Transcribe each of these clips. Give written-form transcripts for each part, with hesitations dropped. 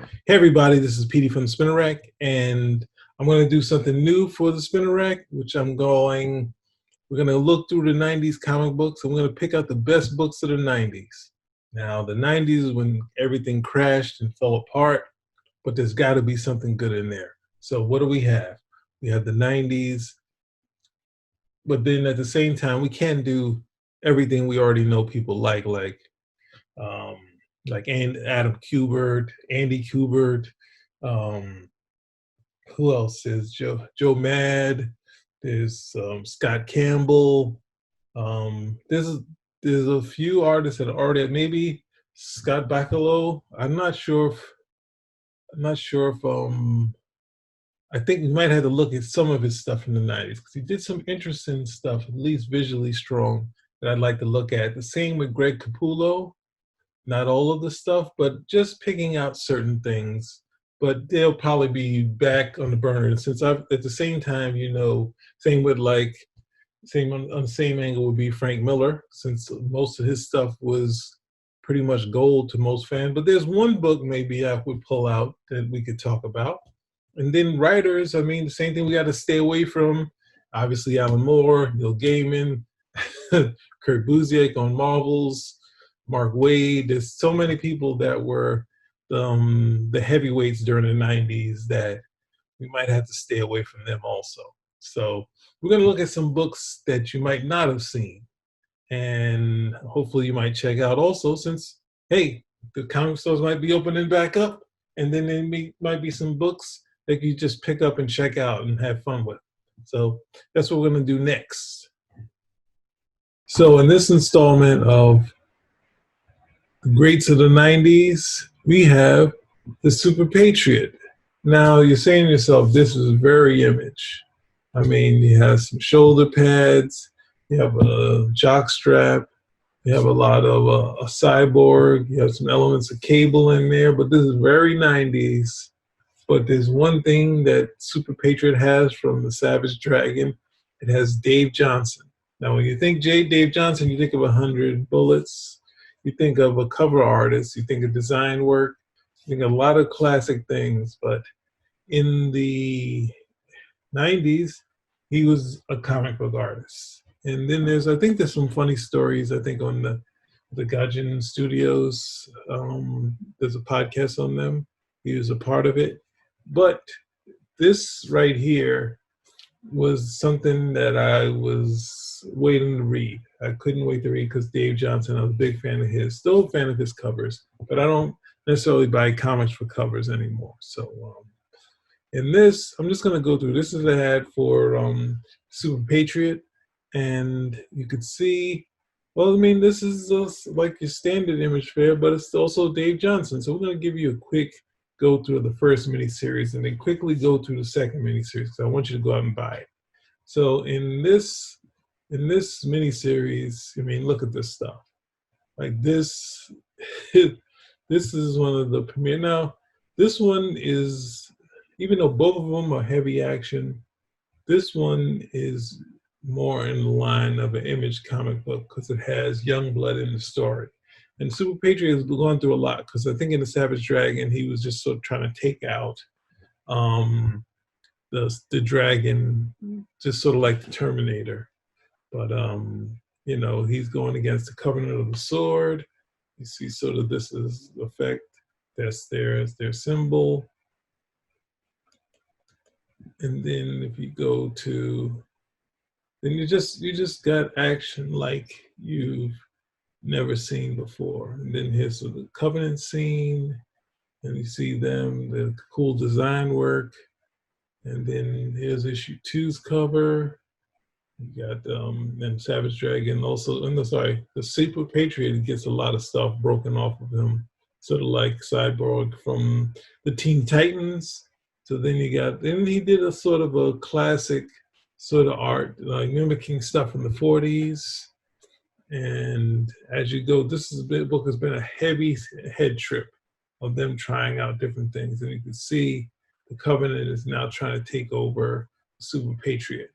Hey everybody, this is Petey from the Spinner Rack, and I'm going to do something new for the Spinner Rack, we're going to look through the 90s comic books, and we're going to pick out the best books of the 90s. Now, the 90s is when everything crashed and fell apart, but there's got to be something good in there. So what do we have? We have the 90s, but then at the same time, we can't do everything we already know people um, Adam Kubert, Andy Kubert. Um, who else is Joe Mad? There's Scott Campbell. There's a few artists that are already maybe Scott Bakalo. I'm not sure if I think we might have to look at some of his stuff in the 90s because he did some interesting stuff, at least visually strong, that I'd like to look at. The same with Greg Capullo. Not all of the stuff, but just picking out certain things. But they'll probably be back on the burner since I've at the same time, same with same on the same angle would be Frank Miller, since most of his stuff was pretty much gold to most fans. But there's one book maybe I would pull out that we could talk about. And then writers, I mean, the same thing we got to stay away from. Obviously, Alan Moore, Neil Gaiman, Kurt Busiek on Marvels, Mark Waid. There's so many people that were the heavyweights during the 90s that we might have to stay away from them also. So we're going to look at some books that you might not have seen. And hopefully you might check out also since, hey, the comic stores might be opening back up. And then there might be some books that you just pick up and check out and have fun with. So that's what we're going to do next. So in this installment of the greats of the 90s, we have the Superpatriot. Now, you're saying to yourself, this is very Image. I mean, you have some shoulder pads, you have a jock strap, you have a lot of a cyborg, you have some elements of Cable in there, but this is very 90s. But there's one thing that Superpatriot has from the Savage Dragon. It has Dave Johnson. Now, when you think Dave Johnson, you think of 100 Bullets. You think of a cover artist, you think of design work, you think of a lot of classic things, but in the 90s, he was a comic book artist. And then I think there's some funny stories, I think on the Giffen Studios, there's a podcast on them. He was a part of it. But this right here was something that I was waiting to read. I couldn't wait to read because Dave Johnson, I was a big fan of his, still a fan of his covers, but I don't necessarily buy comics for covers anymore. So in this, I'm just going to go through. This is an ad for Superpatriot, and you could see, well, I mean, this is like your standard Image fare, but it's also Dave Johnson. So we're going to give you a quick go through the first miniseries and then quickly go through the second miniseries because I want you to go out and buy it. So in this miniseries, I mean, look at this stuff. Like this, this is one of the premiere. Now, this one is, even though both of them are heavy action, this one is more in the line of an Image comic book because it has young blood in the story. And Superpatriot has gone through a lot because I think in the Savage Dragon, he was just sort of trying to take out the dragon, just sort of like the Terminator. But, he's going against the Covenant of the Sword. You see sort of this is the effect. That's their symbol. And then if you go to, then you just got action like you've never seen before. And then here's the Covenant scene, and you see the cool design work. And then here's issue 2's cover. You got and Savage Dragon also, the Superpatriot gets a lot of stuff broken off of him, sort of like Cyborg from the Teen Titans. So then he did a sort of a classic sort of art, like mimicking stuff from the 40s. And as you go, book has been a heavy head trip of them trying out different things. And you can see the Covenant is now trying to take over Superpatriot.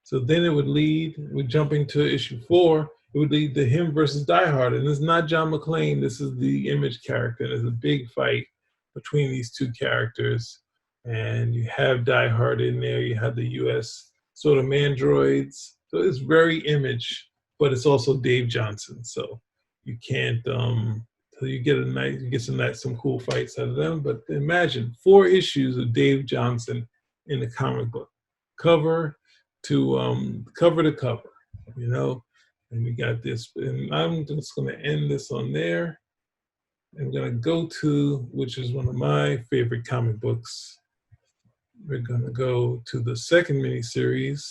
So then it would jumping to issue 4, it would lead to him versus Die Hard. And it's not John McClane, this is the Image character. There's a big fight between these two characters. And you have Die Hard in there. You have the U.S. sort of mandroids. So it's very Image, but it's also Dave Johnson. So you can't. So you get some cool fights out of them. But imagine 4 issues of Dave Johnson in the comic book, cover to cover, you know. And we got this, and I'm just going to end this on there. I'm going to go to, which is one of my favorite comic books. We're going to go to the second miniseries,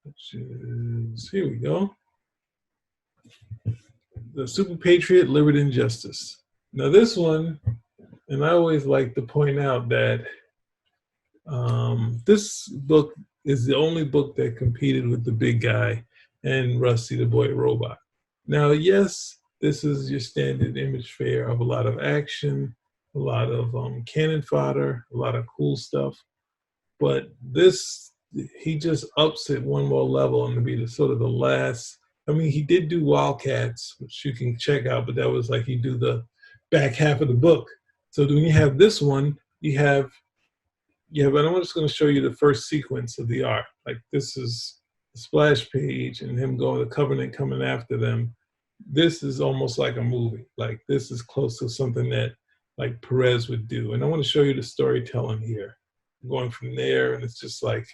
which is, here we go, the Super Patriot, Liberty and Justice. Now this one, and I always like to point out that this book is the only book that competed with the big guy and Rusty the Boy Robot. Now, yes, this is your standard Image fare of a lot of action, a lot of cannon fodder, a lot of cool stuff. But this, he just ups it one more level and to be the sort of the last. I mean, he did do Wildcats, which you can check out, but that was like he do the back half of the book. So when you have this one, you have, but I'm just going to show you the first sequence of the art. Like this is the splash page and him going to Covenant coming after them. This is almost like a movie. Like this is close to something that like Perez would do. And I want to show you the storytelling here. Going from there, and it's just like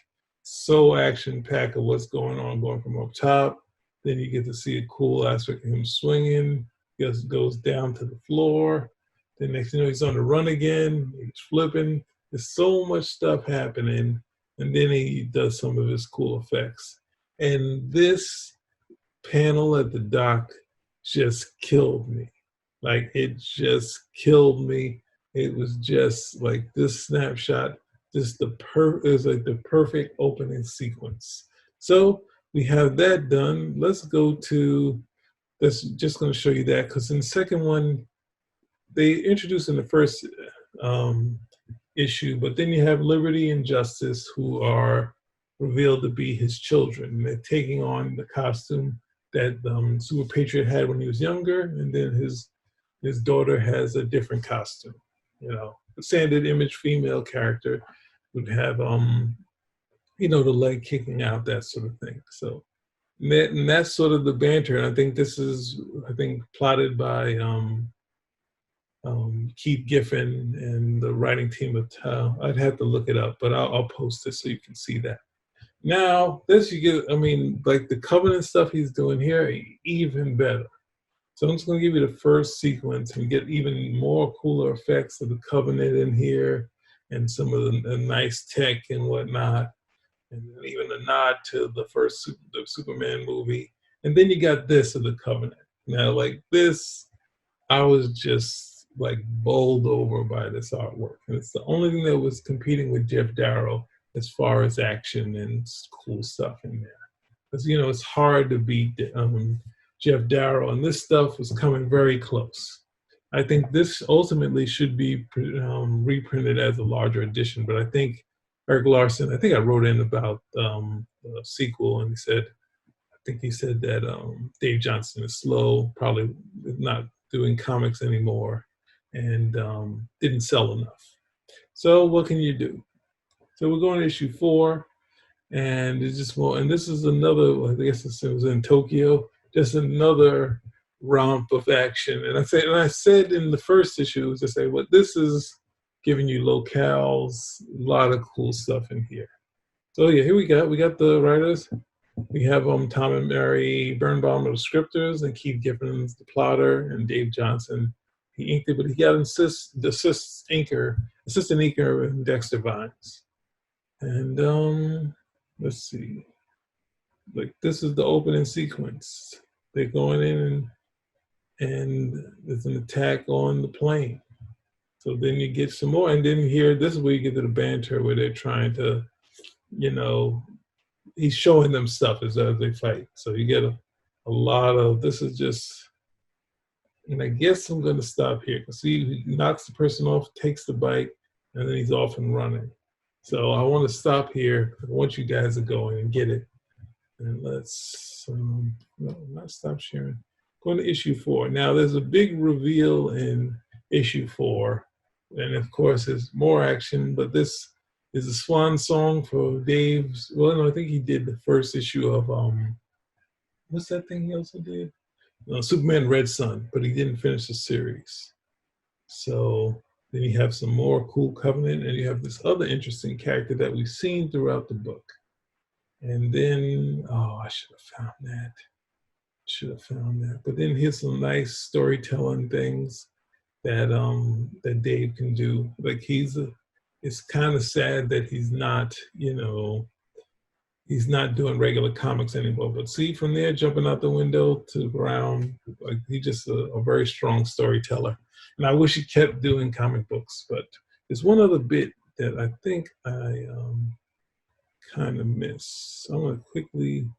so action-packed of what's going on, going from up top. Then you get to see a cool aspect of him swinging. He goes down to the floor. Then next thing you know, he's on the run again. He's flipping. There's so much stuff happening. And then he does some of his cool effects. And this panel at the dock just killed me. Like it just killed me. It was just like this snapshot, just is like the perfect opening sequence. So we have that done. Let's go to, that's just going to show you that, because in the second one, they introduced in the first issue, but then you have Liberty and Justice, who are revealed to be his children. And they're taking on the costume that Super Patriot had when he was younger, and then his daughter has a different costume. You know, the standard Image female character would have, you know, the leg kicking out, that sort of thing. So, and that's sort of the banter. And I think this is, plotted by Keith Giffen and the writing team of Tao. I'd have to look it up, but I'll post it so you can see that. Now, this you get, I mean, like the Covenant stuff he's doing here, even better. So I'm just going to give you the first sequence and get even more cooler effects of the Covenant in here and some of the nice tech and whatnot, and even a nod to the first the Superman movie. And then you got this of the Covenant. Now, like this, I was just like bowled over by this artwork. And it's the only thing that was competing with Jeff Darrow as far as action and cool stuff in there. Because, you know, it's hard to beat Jeff Darrow, and this stuff was coming very close. I think this ultimately should be reprinted as a larger edition, but I think Eric Larson, I think I wrote in about the sequel, and he said that Dave Johnson is slow, probably not doing comics anymore, and didn't sell enough. So what can you do? So we're going to issue 4, and it's just more. And this is another. I guess it was in Tokyo. Just another romp of action. And I said in the first issue to say, well, this is giving you locales, a lot of cool stuff in here. So yeah, here we got the writers. We have Tom and Mary Birnbaum are the scripters, and Keith Giffen's the plotter, and Dave Johnson, he inked it, but he got the assistant inker, and Dexter Vines. And let's see, like this is the opening sequence. They're going in and there's an attack on the plane. So then you get some more, and then here, this is where you get to the banter where they're trying to, you know, he's showing them stuff as they fight. So you get a lot of, this is just, and I guess I'm going to stop here because he knocks the person off, takes the bike, and then he's off and running. So I want to stop here. I want you guys to go in and get it. And let's, no, not stop sharing. Going to issue 4. Now there's a big reveal in issue 4 And of course, there's more action, but this is a swan song for Dave's. Well, no, I think he did the first issue of what's that thing he also did? Superman Red Sun, but he didn't finish the series. So then you have some more cool Covenant, and you have this other interesting character that we've seen throughout the book. And then, oh, I should have found that. But then here's some nice storytelling things that Dave can do. Like it's kind of sad that he's not, he's not doing regular comics anymore. But see, from there, jumping out the window to Brown, like he's just a very strong storyteller. And I wish he kept doing comic books. But there's one other bit that I think I kind of miss. So I'm going to quickly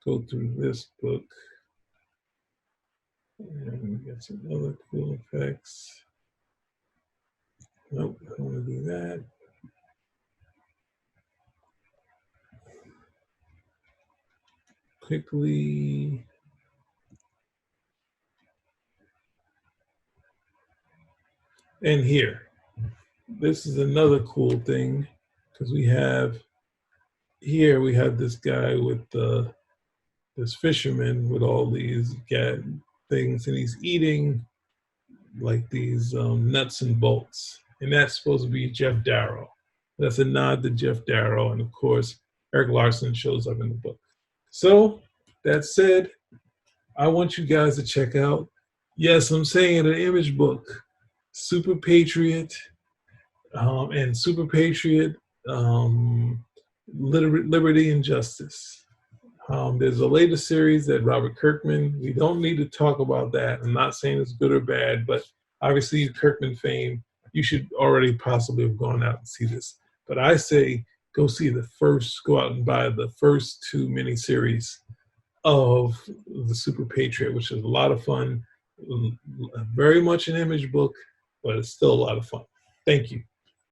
go through this book and get some other cool effects. Nope, I don't want to do that. Quickly. And here, this is another cool thing because we have this guy with this fisherman with all these things, and he's eating like these nuts and bolts, and that's supposed to be Jeff Darrow. That's a nod to Jeff Darrow, and of course, Eric Larson shows up in the book. So that said, I want you guys to check out. Yes, I'm saying an image book, Superpatriot, and Superpatriot, Liberty and Justice. There's a later series that Robert Kirkman, we don't need to talk about that. I'm not saying it's good or bad, but obviously Kirkman fame, you should already possibly have gone out and see this. But I say go out and buy the first two miniseries of the Superpatriot, which is a lot of fun, very much an image book, but it's still a lot of fun. Thank you.